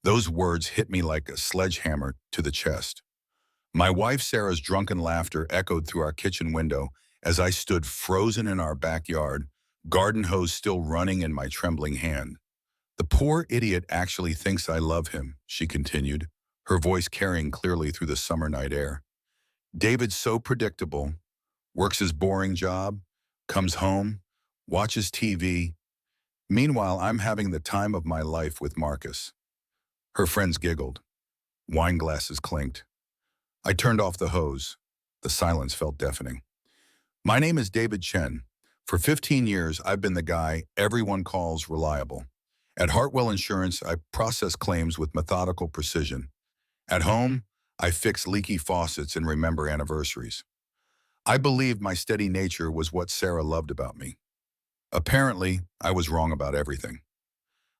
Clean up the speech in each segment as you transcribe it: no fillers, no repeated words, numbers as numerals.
Those words hit me like a sledgehammer to the chest. My wife Sarah's drunken laughter echoed through our kitchen window as I stood frozen in our backyard, garden hose still running in my trembling hand. The poor idiot actually thinks I love him, she continued, her voice carrying clearly through the summer night air. David's so predictable, works his boring job, comes home, watches TV. Meanwhile, I'm having the time of my life with Marcus. Her friends giggled. Wine glasses clinked. I turned off the hose. The silence felt deafening. My name is David Chen. For 15 years, I've been the guy everyone calls reliable. At Hartwell Insurance, I process claims with methodical precision. At home, I fix leaky faucets and remember anniversaries. I believed my steady nature was what Sarah loved about me. Apparently, I was wrong about everything.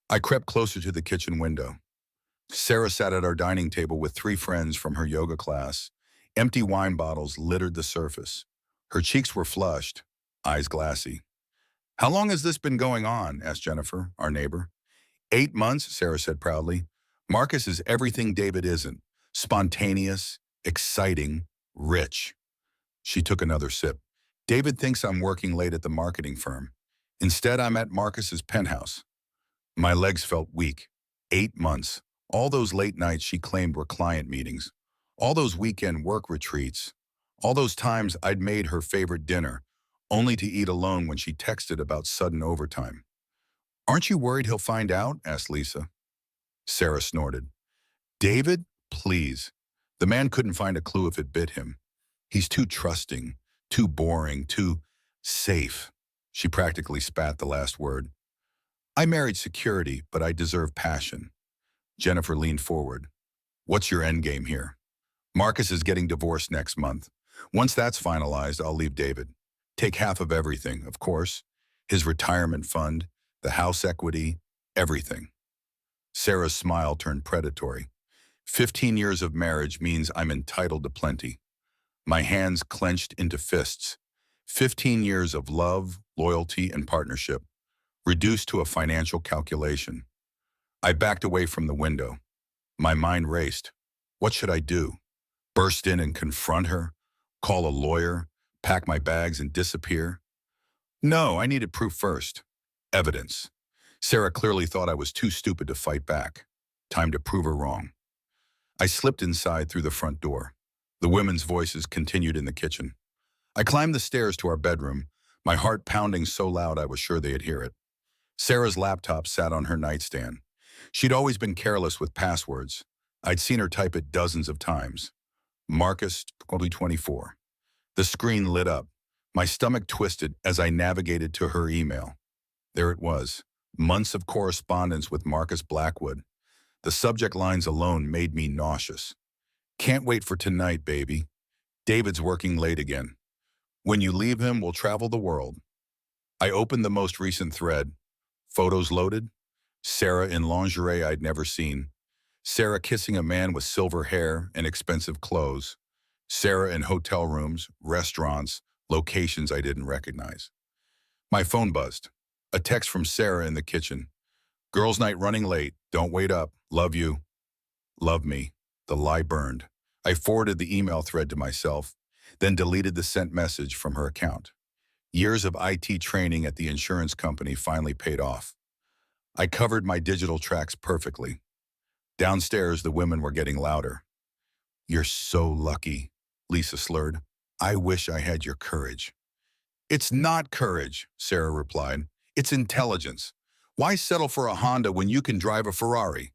I crept closer to the kitchen window. Sarah sat at our dining table with three friends from her yoga class. Empty wine bottles littered the surface. Her cheeks were flushed, eyes glassy. "How long has this been going on?" asked Jennifer, our neighbor. 8 months, Sarah said proudly. Marcus is everything David isn't. Spontaneous, exciting, rich. She took another sip. David thinks I'm working late at the marketing firm. Instead, I'm at Marcus's penthouse. My legs felt weak. 8 months. All those late nights she claimed were client meetings. All those weekend work retreats. All those times I'd made her favorite dinner, only to eat alone when she texted about sudden overtime. "Aren't you worried he'll find out?" asked Lisa. Sarah snorted. "David, please." The man couldn't find a clue if it bit him. He's too trusting, too boring, too safe. She practically spat the last word. "I married security, but I deserve passion." Jennifer leaned forward. "What's your end game here?" "Marcus is getting divorced next month. Once that's finalized, I'll leave David. Take half of everything, of course. His retirement fund, the house equity, everything." Sarah's smile turned predatory. 15 years of marriage means I'm entitled to plenty. My hands clenched into fists. 15 years of love, loyalty, and partnership, reduced to a financial calculation. I backed away from the window. My mind raced. What should I do? Burst in and confront her? Call a lawyer? Pack my bags and disappear? No, I needed proof first. Evidence. Sarah clearly thought I was too stupid to fight back. Time to prove her wrong. I slipped inside through the front door. The women's voices continued in the kitchen. I climbed the stairs to our bedroom, my heart pounding so loud I was sure they'd hear it. Sarah's laptop sat on her nightstand. She'd always been careless with passwords. I'd seen her type it dozens of times. Marcus 2024. The screen lit up. My stomach twisted as I navigated to her email. There it was. Months of correspondence with Marcus Blackwood. The subject lines alone made me nauseous. "Can't wait for tonight, baby. David's working late again. When you leave him, we'll travel the world." I opened the most recent thread. Photos loaded. Sarah in lingerie I'd never seen. Sarah kissing a man with silver hair and expensive clothes. Sarah in hotel rooms, restaurants, locations I didn't recognize. My phone buzzed. A text from Sarah in the kitchen. "Girls' night running late. Don't wait up. Love you." Love me. The lie burned. I forwarded the email thread to myself, then deleted the sent message from her account. Years of IT training at the insurance company finally paid off. I covered my digital tracks perfectly. Downstairs, the women were getting louder. "You're so lucky," Lisa slurred. "I wish I had your courage." "It's not courage," Sarah replied. "It's intelligence. Why settle for a Honda when you can drive a Ferrari?"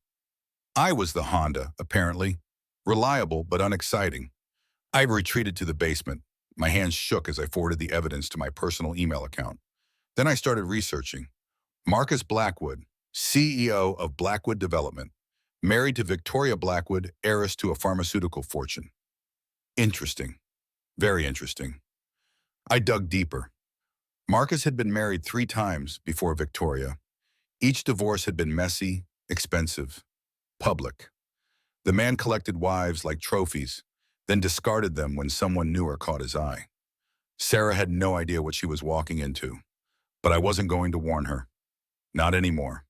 I was the Honda, apparently. Reliable but unexciting. I retreated to the basement. My hands shook as I forwarded the evidence to my personal email account. Then I started researching. Marcus Blackwood, CEO of Blackwood Development, married to Victoria Blackwood, heiress to a pharmaceutical fortune. Interesting. Very interesting. I dug deeper. Marcus had been married 3 times before Victoria. Each divorce had been messy, expensive, public. The man collected wives like trophies, then discarded them when someone newer caught his eye. Sarah had no idea what she was walking into, but I wasn't going to warn her. Not anymore.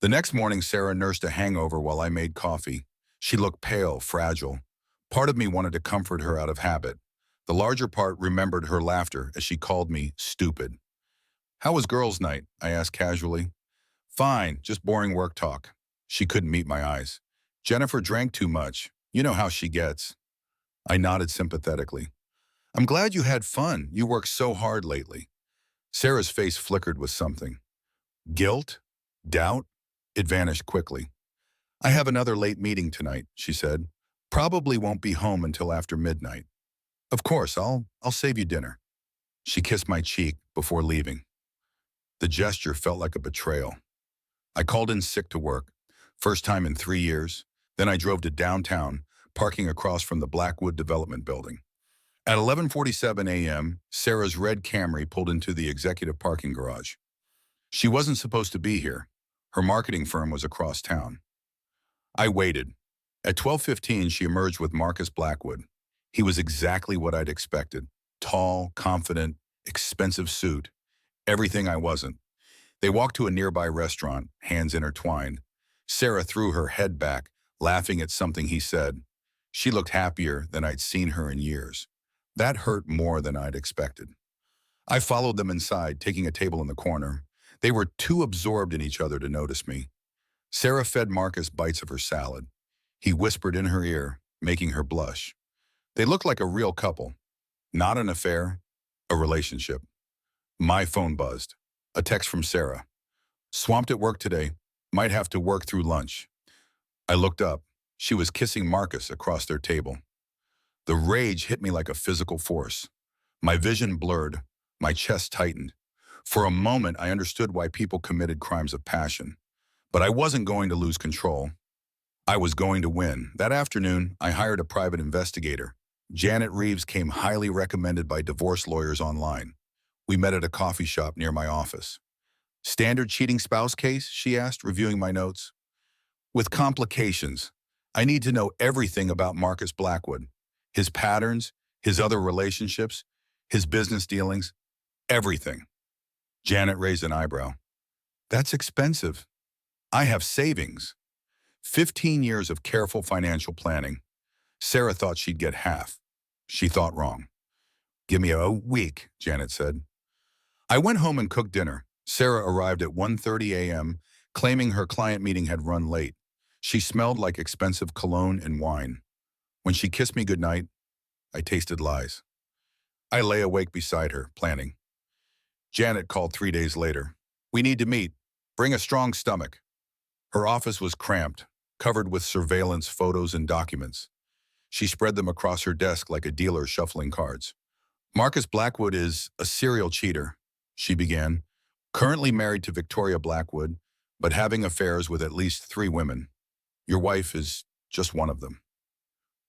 The next morning, Sarah nursed a hangover while I made coffee. She looked pale, fragile. Part of me wanted to comfort her out of habit. The larger part remembered her laughter as she called me stupid. "How was girls' night?" I asked casually. "Fine, just boring work talk." She couldn't meet my eyes. "Jennifer drank too much. You know how she gets." I nodded sympathetically. "I'm glad you had fun. You worked so hard lately." Sarah's face flickered with something. Guilt? Doubt? It vanished quickly. "I have another late meeting tonight," she said. "Probably won't be home until after midnight." "Of course, I'll save you dinner." She kissed my cheek before leaving. The gesture felt like a betrayal. I called in sick to work, first time in 3 years. Then I drove to downtown, parking across from the Blackwood Development Building. At 11:47 a.m., Sarah's red Camry pulled into the executive parking garage. She wasn't supposed to be here. Her marketing firm was across town. I waited. At 12:15, she emerged with Marcus Blackwood. He was exactly what I'd expected. Tall, confident, expensive suit. Everything I wasn't. They walked to a nearby restaurant, hands intertwined. Sarah threw her head back, laughing at something he said. She looked happier than I'd seen her in years. That hurt more than I'd expected. I followed them inside, taking a table in the corner. They were too absorbed in each other to notice me. Sarah fed Marcus bites of her salad. He whispered in her ear, making her blush. They looked like a real couple. Not an affair, a relationship. My phone buzzed. A text from Sarah. "Swamped at work today. Might have to work through lunch." I looked up. She was kissing Marcus across their table. The rage hit me like a physical force. My vision blurred. My chest tightened. For a moment, I understood why people committed crimes of passion. But I wasn't going to lose control. I was going to win. That afternoon, I hired a private investigator. Janet Reeves came highly recommended by divorce lawyers online. We met at a coffee shop near my office. "Standard cheating spouse case?" she asked, reviewing my notes. "With complications. I need to know everything about Marcus Blackwood. His patterns, his other relationships, his business dealings, everything." Janet raised an eyebrow. "That's expensive. I have savings." 15 years of careful financial planning. Sarah thought she'd get half. She thought wrong. "Give me a week," Janet said. I went home and cooked dinner. Sarah arrived at 1:30 a.m., claiming her client meeting had run late. She smelled like expensive cologne and wine. When she kissed me goodnight, I tasted lies. I lay awake beside her, planning. Janet called 3 days later. "We need to meet. Bring a strong stomach." Her office was cramped, covered with surveillance photos and documents. She spread them across her desk like a dealer shuffling cards. "Marcus Blackwood is a serial cheater," she began. "Currently married to Victoria Blackwood, but having affairs with at least 3 women. Your wife is just one of them."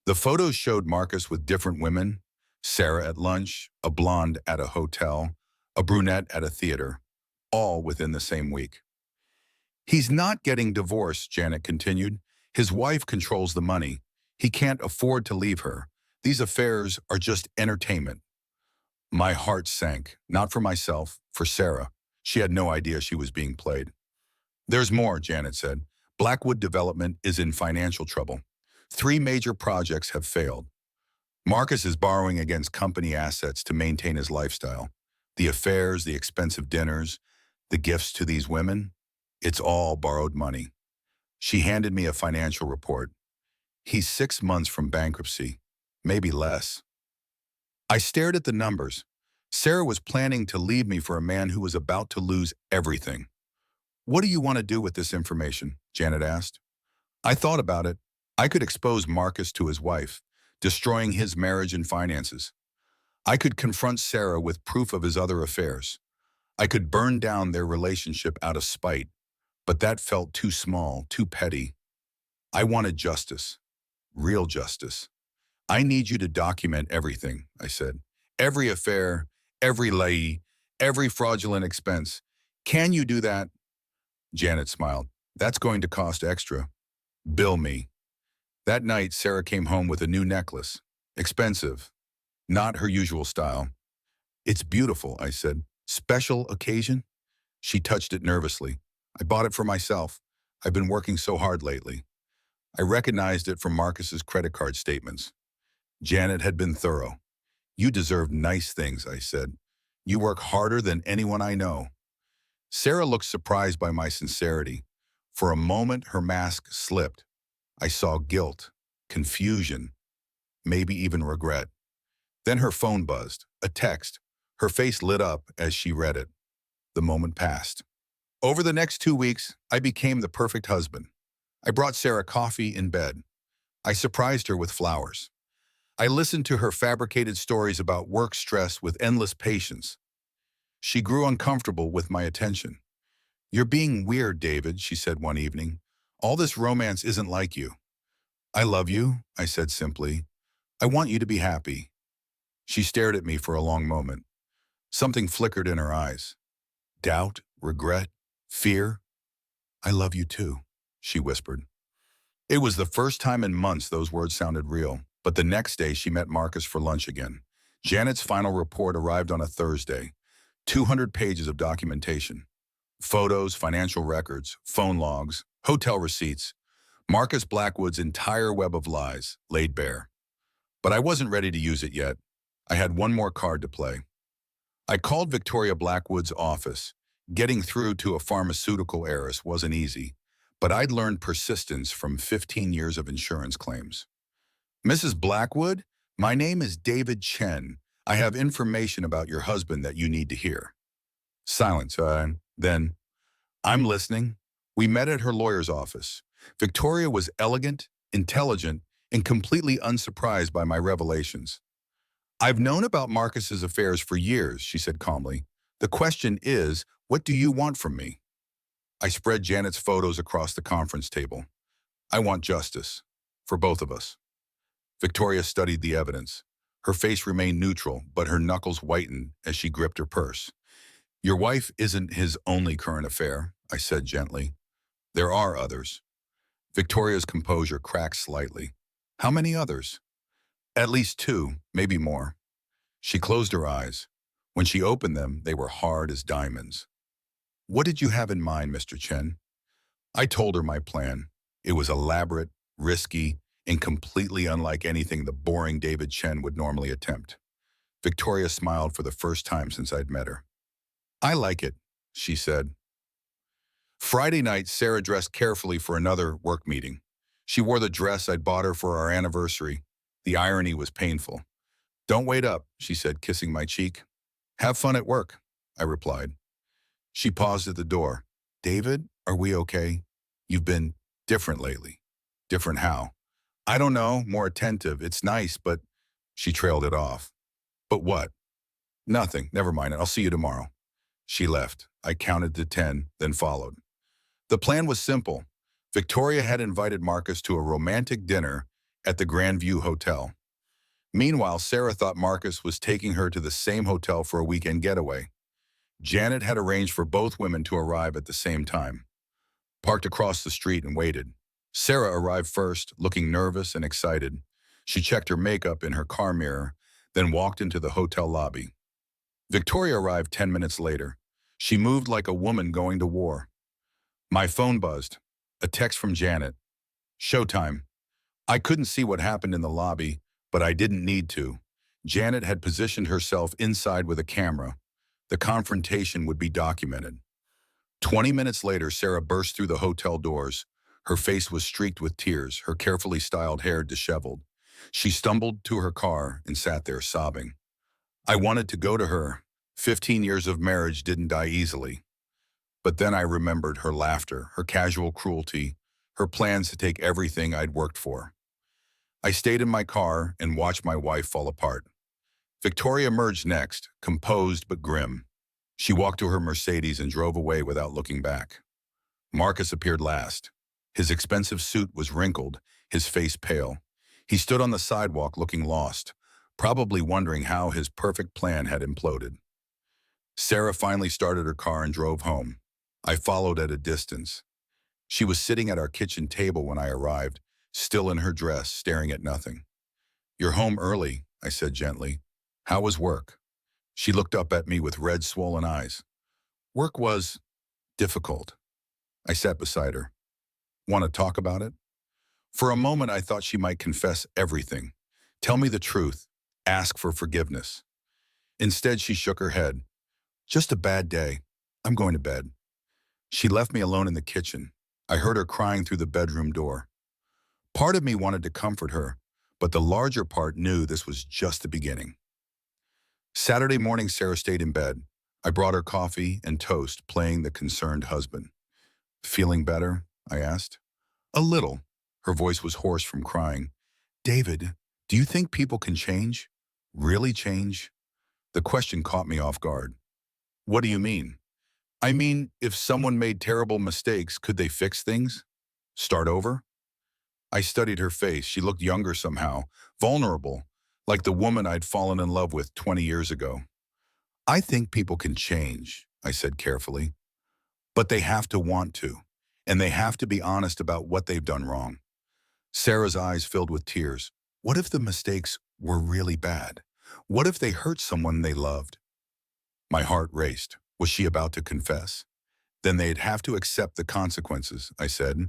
The photos showed Marcus with different women: Sarah at lunch, a blonde at a hotel, a brunette at a theater, all within the same week. "He's not getting divorced," Janet continued. "His wife controls the money. He can't afford to leave her. These affairs are just entertainment." My heart sank, not for myself, for Sarah. She had no idea she was being played. "There's more," Janet said. "Blackwood Development is in financial trouble. 3 major projects have failed. Marcus is borrowing against company assets to maintain his lifestyle. The affairs, the expensive dinners, the gifts to these women, it's all borrowed money." She handed me a financial report. "He's 6 months from bankruptcy, maybe less." I stared at the numbers. Sarah was planning to leave me for a man who was about to lose everything. "What do you want to do with this information?" Janet asked. I thought about it. I could expose Marcus to his wife, destroying his marriage and finances. I could confront Sarah with proof of his other affairs. I could burn down their relationship out of spite, but that felt too small, too petty. I wanted justice, real justice. "I need you to document everything," I said. "Every affair, every lie, every fraudulent expense. Can you do that?" Janet smiled. "That's going to cost extra. Bill me." That night, Sarah came home with a new necklace. Expensive. Not her usual style. "It's beautiful," I said. "Special occasion?" She touched it nervously. "I bought it for myself. I've been working so hard lately. I recognized it from Marcus's credit card statements. Janet had been thorough. You deserve nice things, I said. You work harder than anyone I know. Sarah looked surprised by my sincerity. For a moment, her mask slipped. I saw guilt, confusion, maybe even regret. Then her phone buzzed, a text. Her face lit up as she read it. The moment passed. Over the next 2 weeks, I became the perfect husband. I brought Sarah coffee in bed. I surprised her with flowers. I listened to her fabricated stories about work stress with endless patience. She grew uncomfortable with my attention. You're being weird, David, she said one evening. All this romance isn't like you. I love you, I said simply. I want you to be happy. She stared at me for a long moment. Something flickered in her eyes. Doubt, regret, fear. I love you too, she whispered. It was the first time in months those words sounded real, but the next day she met Marcus for lunch again. Janet's final report arrived on a Thursday. 200 pages of documentation. Photos, financial records, phone logs, hotel receipts. Marcus Blackwood's entire web of lies laid bare. But I wasn't ready to use it yet. I had one more card to play. I called Victoria Blackwood's office. Getting through to a pharmaceutical heiress wasn't easy, but I'd learned persistence from 15 years of insurance claims. Mrs. Blackwood, my name is David Chen. I have information about your husband that you need to hear. Silence. Then, I'm listening. We met at her lawyer's office. Victoria was elegant, intelligent, and completely unsurprised by my revelations. I've known about Marcus's affairs for years, she said calmly. The question is, what do you want from me? I spread Janet's photos across the conference table. I want justice. For both of us. Victoria studied the evidence. Her face remained neutral, but her knuckles whitened as she gripped her purse. Your wife isn't his only current affair, I said gently. There are others. Victoria's composure cracked slightly. How many others? At least 2, maybe more. She closed her eyes. When she opened them, they were hard as diamonds. What did you have in mind, Mr. Chen? I told her my plan. It was elaborate, risky, and completely unlike anything the boring David Chen would normally attempt. Victoria smiled for the first time since I'd met her. I like it, she said. Friday night, Sarah dressed carefully for another work meeting. She wore the dress I'd bought her for our anniversary. The irony was painful. Don't wait up, she said, kissing my cheek. Have fun at work, I replied. She paused at the door. David, are we okay? You've been different lately. Different how? I don't know, more attentive. It's nice, but she trailed it off. But what? Nothing. Never mind it. I'll see you tomorrow. She left. I counted to 10, then followed. The plan was simple. Victoria had invited Marcus to a romantic dinner at the Grandview Hotel. Meanwhile, Sarah thought Marcus was taking her to the same hotel for a weekend getaway. Janet had arranged for both women to arrive at the same time. Parked across the street and waited. Sarah arrived first, looking nervous and excited. She checked her makeup in her car mirror, then walked into the hotel lobby. Victoria arrived 10 minutes later. She moved like a woman going to war. My phone buzzed. A text from Janet. Showtime. I couldn't see what happened in the lobby, but I didn't need to. Janet had positioned herself inside with a camera. The confrontation would be documented. 20 minutes later, Sarah burst through the hotel doors. Her face was streaked with tears, her carefully styled hair disheveled. She stumbled to her car and sat there sobbing. I wanted to go to her. 15 years of marriage didn't die easily. But then I remembered her laughter, her casual cruelty, her plans to take everything I'd worked for. I stayed in my car and watched my wife fall apart. Victoria emerged next, composed but grim. She walked to her Mercedes and drove away without looking back. Marcus appeared last. His expensive suit was wrinkled, his face pale. He stood on the sidewalk looking lost, probably wondering how his perfect plan had imploded. Sarah finally started her car and drove home. I followed at a distance. She was sitting at our kitchen table when I arrived, still in her dress, staring at nothing. You're home early, I said gently. How was work? She looked up at me with red, swollen eyes. Work was difficult. I sat beside her. Want to talk about it? For a moment, I thought she might confess everything. Tell me the truth. Ask for forgiveness. Instead, she shook her head. Just a bad day. I'm going to bed. She left me alone in the kitchen. I heard her crying through the bedroom door. Part of me wanted to comfort her, but the larger part knew this was just the beginning. Saturday morning, Sarah stayed in bed. I brought her coffee and toast, playing the concerned husband. Feeling better? I asked. A little. Her voice was hoarse from crying. David, do you think people can change? Really change? The question caught me off guard. What do you mean? I mean, if someone made terrible mistakes, could they fix things? Start over? I studied her face. She looked younger somehow, vulnerable, like the woman I'd fallen in love with 20 years ago. I think people can change, I said carefully, but they have to want to, and they have to be honest about what they've done wrong. Sarah's eyes filled with tears. What if the mistakes were really bad? What if they hurt someone they loved? My heart raced. Was she about to confess? Then they'd have to accept the consequences, I said,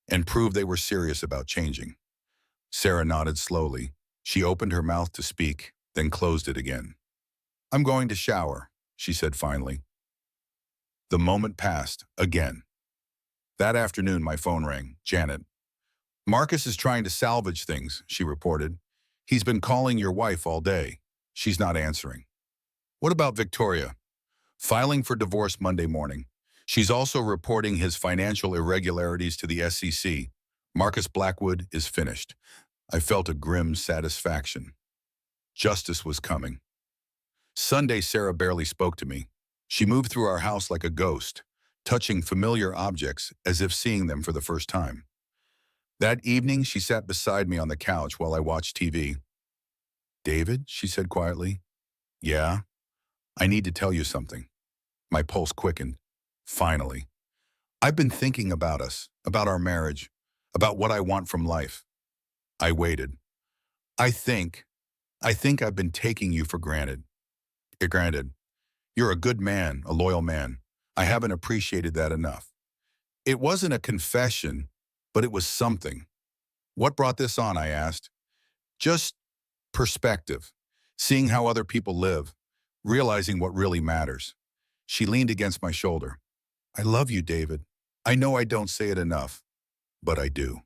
and prove they were serious about changing. Sarah nodded slowly. She opened her mouth to speak, then closed it again. I'm going to shower, she said finally. The moment passed, again. That afternoon, my phone rang. Janet. Marcus is trying to salvage things, she reported. He's been calling your wife all day. She's not answering. What about Victoria? Filing for divorce Monday morning. She's also reporting his financial irregularities to the SEC. Marcus Blackwood is finished. I felt a grim satisfaction. Justice was coming. Sunday, Sarah barely spoke to me. She moved through our house like a ghost, touching familiar objects as if seeing them for the first time. That evening, she sat beside me on the couch while I watched TV. David, she said quietly. Yeah, I need to tell you something. My pulse quickened. Finally. I've been thinking about us, about our marriage, about what I want from life. I waited. I think I've been taking you for granted. Granted, you're a good man, a loyal man. I haven't appreciated that enough. It wasn't a confession, but it was something. What brought this on, I asked. Just perspective, seeing how other people live, realizing what really matters. She leaned against my shoulder. I love you, David. I know I don't say it enough, but I do.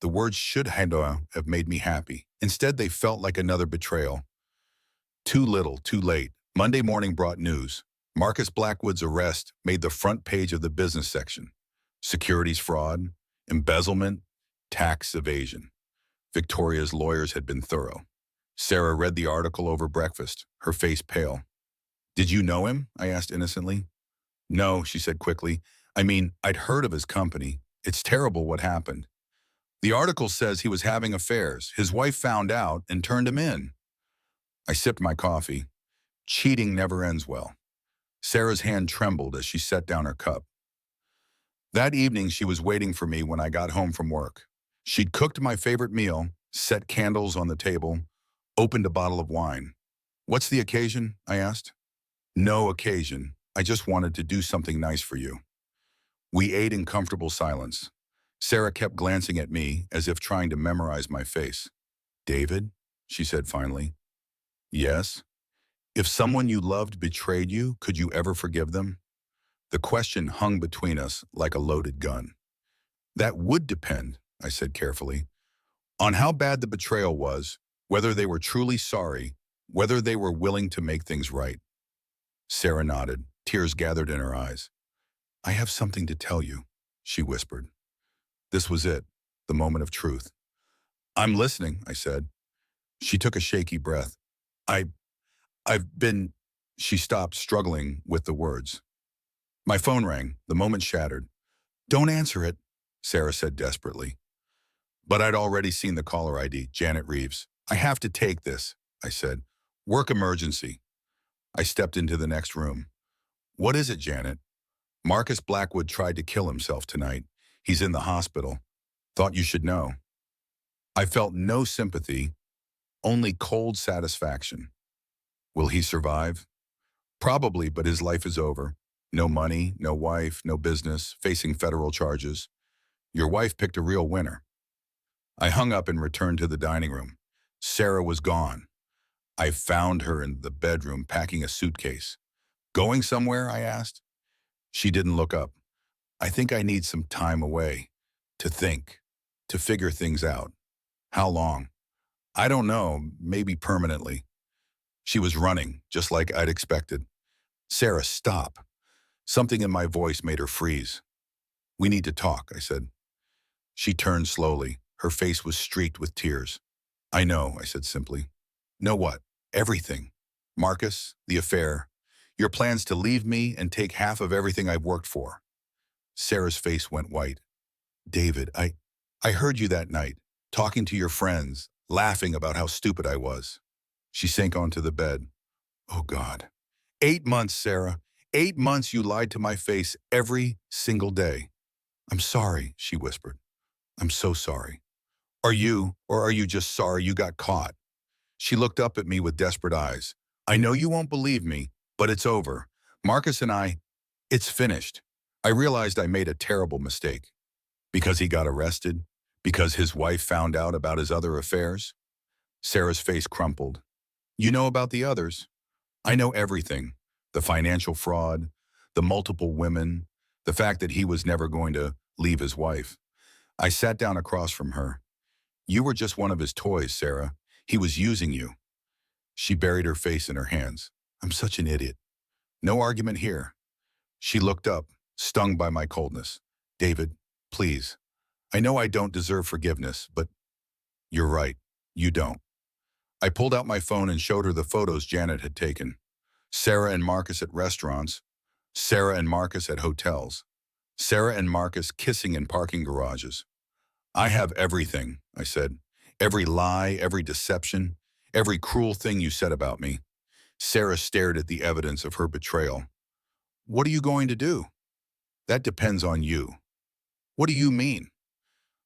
The words should have made me happy. Instead, they felt like another betrayal. Too little, too late. Monday morning brought news. Marcus Blackwood's arrest made the front page of the business section. Securities fraud, embezzlement, tax evasion. Victoria's lawyers had been thorough. Sarah read the article over breakfast, her face pale. Did you know him? I asked innocently. No, she said quickly. I mean, I'd heard of his company. It's terrible what happened. The article says he was having affairs. His wife found out and turned him in. I sipped my coffee. Cheating never ends well. Sarah's hand trembled as she set down her cup. That evening, she was waiting for me when I got home from work. She'd cooked my favorite meal, set candles on the table, opened a bottle of wine. What's the occasion? I asked. No occasion. I just wanted to do something nice for you. We ate in comfortable silence. Sarah kept glancing at me as if trying to memorize my face. David, she said finally. Yes. If someone you loved betrayed you, could you ever forgive them? The question hung between us like a loaded gun. That would depend, I said carefully, on how bad the betrayal was, whether they were truly sorry, whether they were willing to make things right. Sarah nodded, tears gathered in her eyes. I have something to tell you, she whispered. This was it, the moment of truth. I'm listening, I said. She took a shaky breath. I've been, she stopped, struggling with the words. My phone rang, the moment shattered. Don't answer it, Sarah said desperately. But I'd already seen the caller ID, Janet Reeves. I have to take this, I said. Work emergency. I stepped into the next room. What is it, Janet? Marcus Blackwood tried to kill himself tonight. He's in the hospital. Thought you should know. I felt no sympathy, only cold satisfaction. Will he survive? Probably, but his life is over. No money, no wife, no business, facing federal charges. Your wife picked a real winner. I hung up and returned to the dining room. Sarah was gone. I found her in the bedroom packing a suitcase. Going somewhere, I asked. She didn't look up. I think I need some time away. To think. To figure things out. How long? I don't know, maybe permanently. She was running, just like I'd expected. Sarah, stop. Something in my voice made her freeze. We need to talk, I said. She turned slowly. Her face was streaked with tears. I know, I said simply. Know what? Everything. Marcus, the affair, your plans to leave me and take half of everything I've worked for. Sarah's face went white. David, I heard you that night, talking to your friends, laughing about how stupid I was. She sank onto the bed. Oh, God. 8 months, Sarah. 8 months you lied to my face every single day. I'm sorry, she whispered. I'm so sorry. Or are you just sorry you got caught? She looked up at me with desperate eyes. I know you won't believe me, but it's over. Marcus and it's finished. I realized I made a terrible mistake. Because he got arrested? Because his wife found out about his other affairs? Sarah's face crumpled. You know about the others? I know everything. The financial fraud, the multiple women, the fact that he was never going to leave his wife. I sat down across from her. You were just one of his toys, Sarah. He was using you. She buried her face in her hands. I'm such an idiot. No argument here. She looked up, stung by my coldness. David, please. I know I don't deserve forgiveness, but you're right. You don't. I pulled out my phone and showed her the photos Janet had taken. Sarah and Marcus at restaurants. Sarah and Marcus at hotels. Sarah and Marcus kissing in parking garages. I have everything, I said. Every lie, every deception, every cruel thing you said about me. Sarah stared at the evidence of her betrayal. What are you going to do? That depends on you. What do you mean?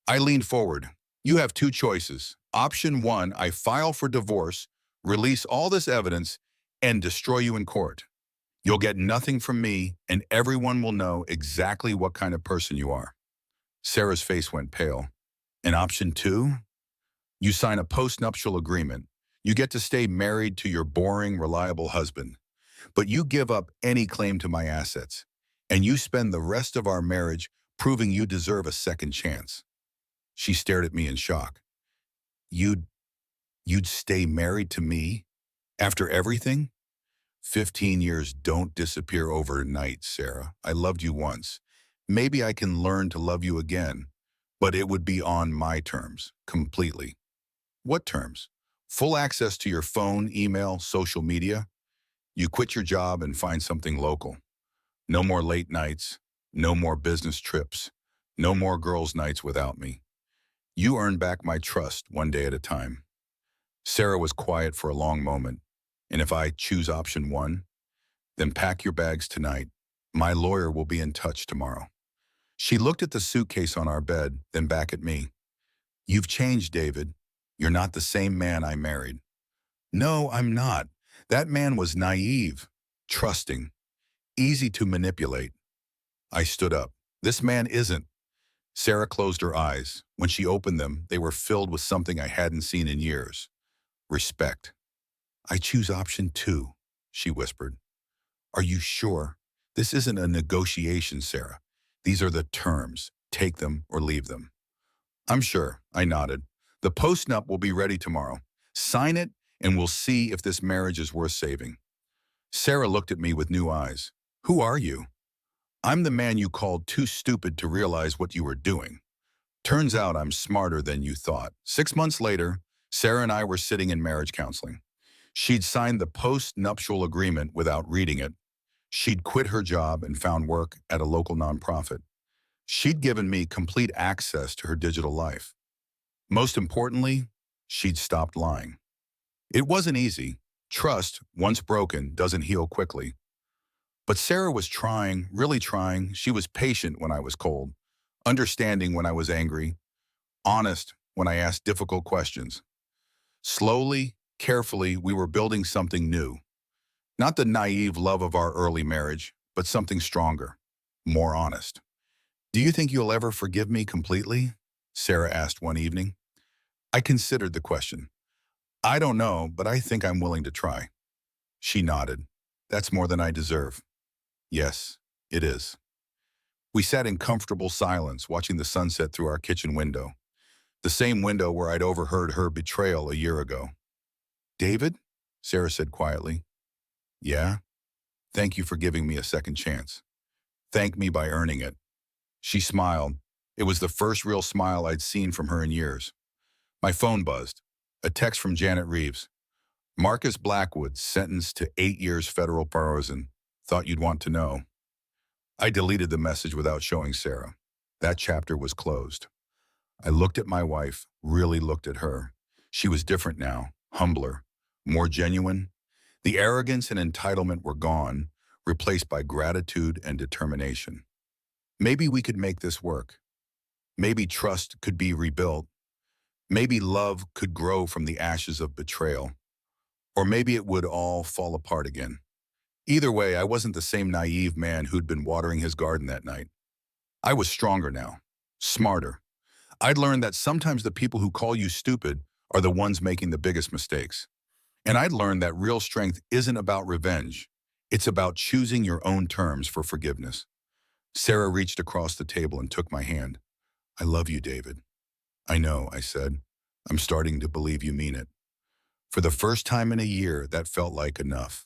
I leaned forward. You have 2 choices. Option 1, I file for divorce, release all this evidence, and destroy you in court. You'll get nothing from me, and everyone will know exactly what kind of person you are. Sarah's face went pale. And option 2? You sign a post-nuptial agreement. You get to stay married to your boring, reliable husband. But you give up any claim to my assets. And you spend the rest of our marriage proving you deserve a second chance. She stared at me in shock. You'd stay married to me? After everything? 15 years don't disappear overnight, Sarah. I loved you once. Maybe I can learn to love you again. But it would be on my terms, completely. What terms? Full access to your phone, email, social media. You quit your job and find something local. No more late nights, no more business trips, no more girls' nights without me. You earn back my trust one day at a time. Sarah was quiet for a long moment. And if I choose option 1, then pack your bags tonight. My lawyer will be in touch tomorrow. She looked at the suitcase on our bed, then back at me. You've changed, David. You're not the same man I married. No, I'm not. That man was naive, trusting, easy to manipulate. I stood up. This man isn't. Sarah closed her eyes. When she opened them, they were filled with something I hadn't seen in years. Respect. I choose option 2, she whispered. Are you sure? This isn't a negotiation, Sarah. These are the terms. Take them or leave them. I'm sure, I nodded. The post-nup will be ready tomorrow. Sign it and we'll see if this marriage is worth saving. Sarah looked at me with new eyes. Who are you? I'm the man you called too stupid to realize what you were doing. Turns out I'm smarter than you thought. 6 months later, Sarah and I were sitting in marriage counseling. She'd signed the post-nuptial agreement without reading it. She'd quit her job and found work at a local nonprofit. She'd given me complete access to her digital life. Most importantly, she'd stopped lying. It wasn't easy. Trust, once broken, doesn't heal quickly. But Sarah was trying, really trying. She was patient when I was cold, understanding when I was angry, honest when I asked difficult questions. Slowly, carefully, we were building something new. Not the naive love of our early marriage, but something stronger, more honest. Do you think you'll ever forgive me completely? Sarah asked one evening. I considered the question. I don't know, but I think I'm willing to try. She nodded. That's more than I deserve. Yes, it is. We sat in comfortable silence, watching the sunset through our kitchen window, the same window where I'd overheard her betrayal a year ago. David? Sarah said quietly. Yeah? Thank you for giving me a second chance. Thank me by earning it. She smiled. It was the first real smile I'd seen from her in years. My phone buzzed. A text from Janet Reeves. Marcus Blackwood, sentenced to 8 years federal prison. Thought you'd want to know. I deleted the message without showing Sarah. That chapter was closed. I looked at my wife, really looked at her. She was different now, humbler, more genuine. The arrogance and entitlement were gone, replaced by gratitude and determination. Maybe we could make this work. Maybe trust could be rebuilt. Maybe love could grow from the ashes of betrayal. Or maybe it would all fall apart again. Either way, I wasn't the same naive man who'd been watering his garden that night. I was stronger now, smarter. I'd learned that sometimes the people who call you stupid are the ones making the biggest mistakes. And I'd learned that real strength isn't about revenge. It's about choosing your own terms for forgiveness. Sarah reached across the table and took my hand. I love you, David. I know, I said. I'm starting to believe you mean it. For the first time in a year, that felt like enough.